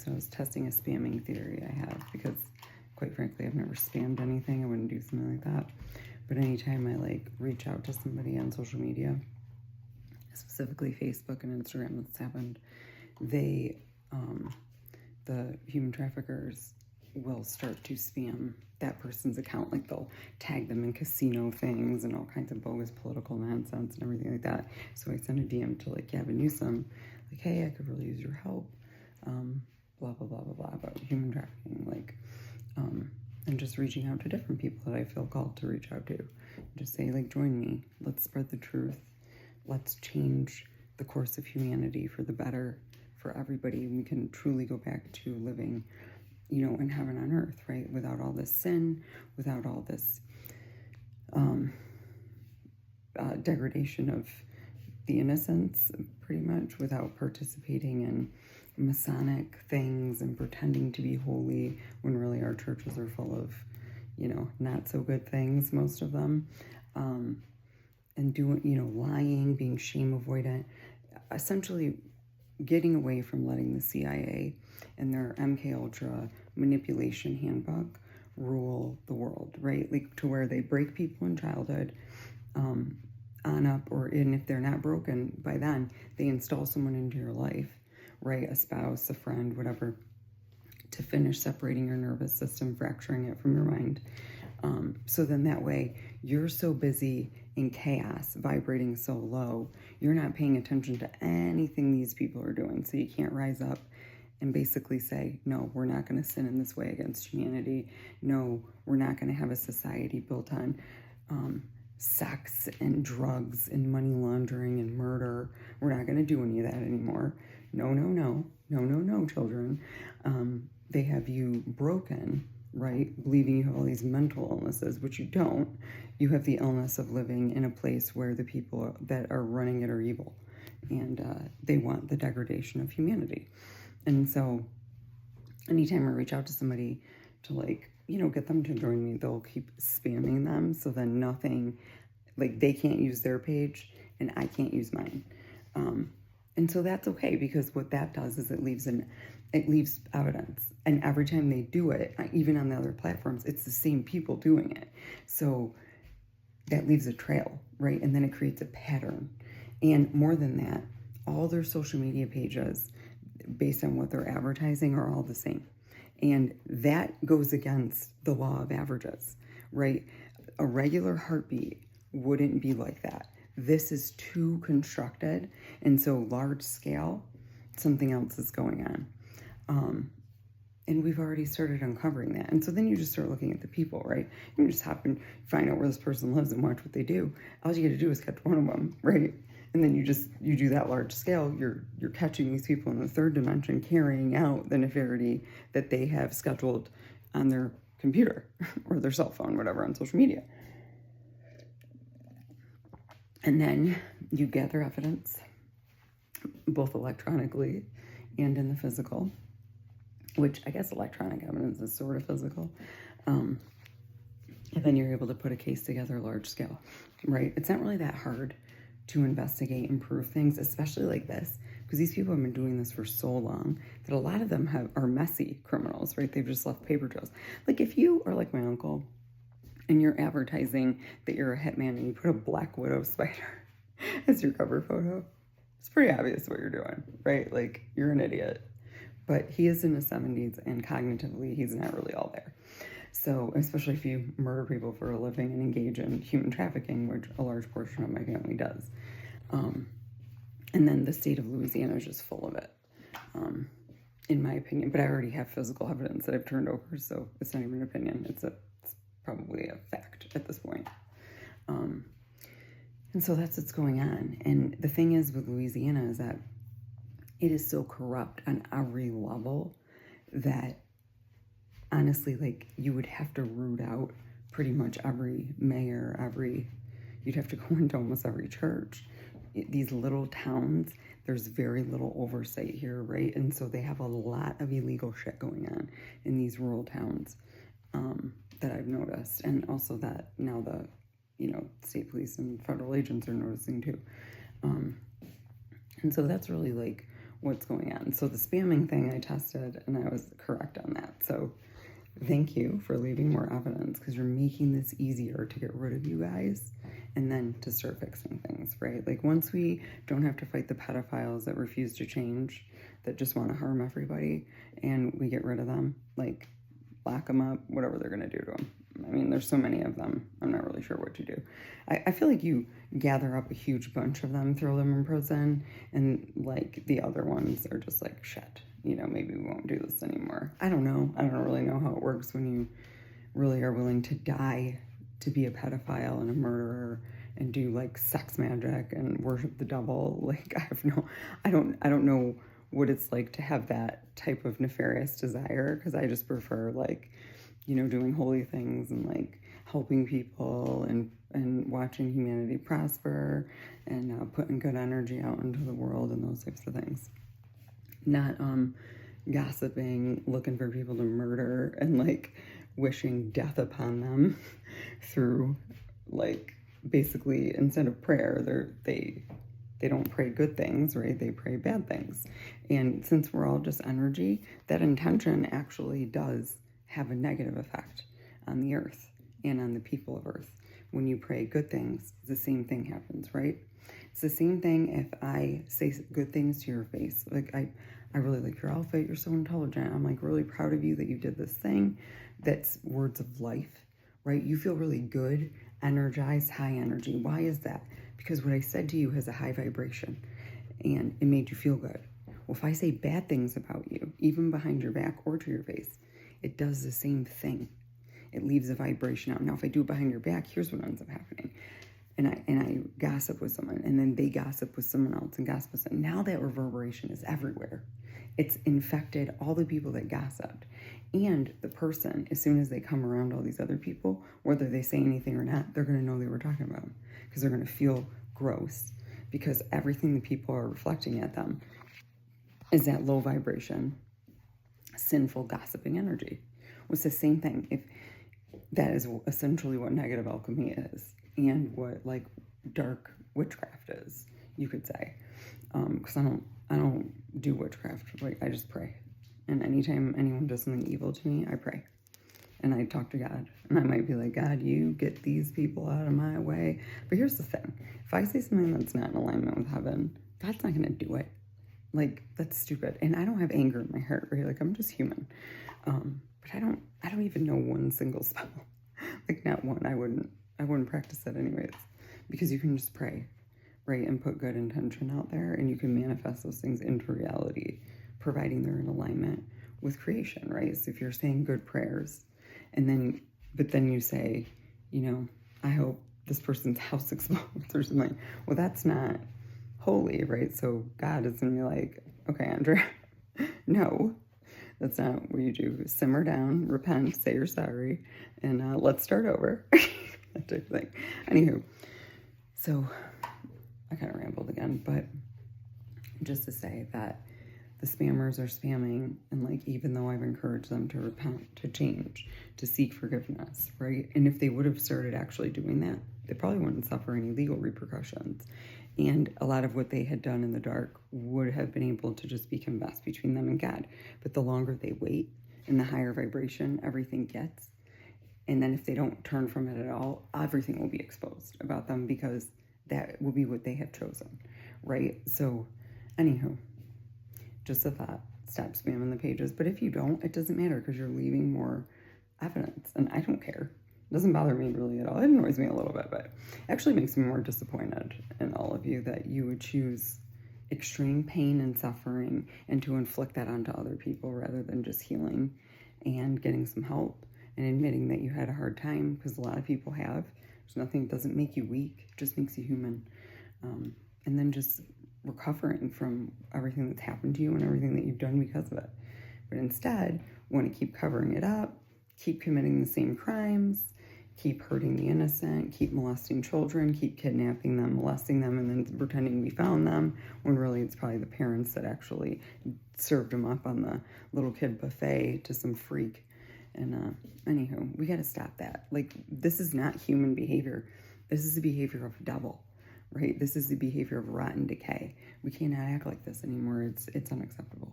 So I was testing a spamming theory I have because, quite frankly, I've never spammed anything. I wouldn't do something like that. But anytime I like reach out to somebody on social media, specifically Facebook and Instagram, that's happened, they, the human traffickers will start to spam that person's account. Like they'll tag them in casino things and all kinds of bogus political nonsense and everything like that. So I send a DM to like Gavin Newsom, like, hey, I could really use your help. Blah, blah, blah, blah, blah, about human trafficking, like, and just reaching out to different people that I feel called to reach out to. Just say, like, join me. Let's spread the truth. Let's change the course of humanity for the better for everybody. We can truly go back to living, you know, in heaven on earth, right? Without all this sin, without all this degradation of the innocents, pretty much, without participating in Masonic things and pretending to be holy when really our churches are full of, you know, not so good things, most of them, and doing, you know, lying, being shame avoidant, essentially getting away from letting the CIA and their MKUltra manipulation handbook rule the world, right? Like to where they break people in childhood, on up, or and if they're not broken by then, they install someone into your life, right? A spouse, a friend, whatever, to finish separating your nervous system, fracturing it from your mind. So then that way you're so busy in chaos, vibrating so low, you're not paying attention to anything these people are doing. So you can't rise up and basically say, no, we're not going to sin in this way against humanity. No, we're not going to have a society built on sex and drugs and money laundering and murder. We're not going to do any of that anymore. No, no, no, no, no, no, children. They have you broken, right? Believing you have all these mental illnesses, which you don't. You have the illness of living in a place where the people that are running it are evil, and they want the degradation of humanity. And so anytime I reach out to somebody to, like, you know, get them to join me, they'll keep spamming them. So then nothing, like they can't use their page and I can't use mine. And so that's okay, because what that does is it leaves evidence. And every time they do it, even on the other platforms, it's the same people doing it. So that leaves a trail, right? And then it creates a pattern. And more than that, all their social media pages, based on what they're advertising, are all the same. And that goes against the law of averages, right? A regular heartbeat wouldn't be like that. This is too constructed, and so large scale, something else is going on. And we've already started uncovering that. And so then you just start looking at the people, right? You just happen to find out where this person lives and watch what they do. All you got to do is catch one of them, right? And then you do that large scale. You're catching these people in the third dimension carrying out the nefariety that they have scheduled on their computer or their cell phone, whatever, on social media. And then you gather evidence, both electronically and in the physical, which I guess electronic evidence is sort of physical. And then you're able to put a case together large scale, right? It's not really that hard to investigate and prove things, especially like this, because these people have been doing this for so long that a lot of them are messy criminals, right? They've just left paper trails. Like if you are like my uncle and you're advertising that you're a hitman and you put a black widow spider as your cover photo, it's pretty obvious what you're doing, right? Like you're an idiot. But he is in his 70s and cognitively he's not really all there. So especially if you murder people for a living and engage in human trafficking, which a large portion of my family does. And then the state of Louisiana is just full of it, in my opinion. But I already have physical evidence that I've turned over, so it's not even an opinion. It's probably a fact at this point. And so that's what's going on. And the thing is with Louisiana is that it is so corrupt on every level that honestly, like, you would have to root out pretty much every mayor, you'd have to go into almost every church. These little towns, there's very little oversight here, right? And so they have a lot of illegal shit going on in these rural towns that I've noticed. And also that now the, state police and federal agents are noticing too. And so that's really like what's going on. So the spamming thing I tested, and I was correct on that. So thank you for leaving more evidence, because you're making this easier to get rid of you guys and then to start fixing things, right? Like once we don't have to fight the pedophiles that refuse to change, that just want to harm everybody, and we get rid of them, like lock them up, whatever they're going to do to them. I mean, there's so many of them. I'm not really sure what to do. I feel like you gather up a huge bunch of them, throw them in prison, and like the other ones are just like, shit, you know, maybe we won't do this anymore. I don't know. I don't really know how it works when you really are willing to die to be a pedophile and a murderer and do like sex magic and worship the devil. Like I don't know what it's like to have that type of nefarious desire, because I just prefer like, you know, doing holy things and like helping people and watching humanity prosper and putting good energy out into the world and those types of things. Not gossiping, looking for people to murder and like wishing death upon them through like basically instead of prayer, they don't pray good things, right? They pray bad things. And since we're all just energy, that intention actually does have a negative effect on the earth and on the people of earth. When you pray good things, the same thing happens, right? It's the same thing if I say good things to your face. Like, I really like your outfit. You're so intelligent. I'm like really proud of you that you did this thing. That's words of life, right? You feel really good, energized, high energy. Why is that? Because what I said to you has a high vibration and it made you feel good. Well, if I say bad things about you, even behind your back or to your face, it does the same thing. It leaves a vibration out. Now, if I do it behind your back, here's what ends up happening. And I gossip with someone, and then they gossip with someone else and gossip with someone. Now that reverberation is everywhere. It's infected all the people that gossiped. And the person, as soon as they come around all these other people, whether they say anything or not, they're going to know they were talking about them, because they're going to feel gross, because everything the people are reflecting at them is that low vibration, sinful gossiping energy. It's the same thing. If that is essentially what negative alchemy is, and what like dark witchcraft is, you could say. Because I don't do witchcraft. Like, I just pray. And anytime anyone does something evil to me, I pray. And I talk to God. And I might be like, God, you get these people out of my way. But here's the thing. If I say something that's not in alignment with heaven, God's not going to do it. Like, that's stupid. And I don't have anger in my heart, right? Like, I'm just human. But I don't even know one single spell. Like, not one. I wouldn't practice that anyways. Because you can just pray, right? And put good intention out there, and you can manifest those things into reality, providing they're in alignment with creation, right? So if you're saying good prayers, but then you say, you know, I hope this person's house explodes or something. Well, that's not holy, right? So God is going to be like, okay, Andrea, no, that's not what you do. Simmer down, repent, say you're sorry, and let's start over. That type of thing. Anywho, so I kind of rambled again, but just to say that the spammers are spamming, and like, even though I've encouraged them to repent, to change, to seek forgiveness, right? And if they would have started actually doing that, they probably wouldn't suffer any legal repercussions. And a lot of what they had done in the dark would have been able to just be confessed between them and God. But the longer they wait and the higher vibration everything gets, and then if they don't turn from it at all, everything will be exposed about them, because that will be what they have chosen, right? So, anywho, just a thought. Stop spamming the pages. But if you don't, it doesn't matter, because you're leaving more evidence, and I don't care. It doesn't bother me really at all. It annoys me a little bit, but it actually makes me more disappointed in all of you that you would choose extreme pain and suffering and to inflict that onto other people rather than just healing and getting some help and admitting that you had a hard time, because a lot of people have. There's nothing, doesn't make you weak, it just makes you human. And then just recovering from everything that's happened to you and everything that you've done because of it. But instead, want to keep covering it up, keep committing the same crimes, keep hurting the innocent, keep molesting children, keep kidnapping them, molesting them, and then pretending we found them, when really it's probably the parents that actually served them up on the little kid buffet to some freak. And anywho, we got to stop that. Like, this is not human behavior. This is the behavior of a devil, right? This is the behavior of rot and decay. We cannot act like this anymore. It's unacceptable.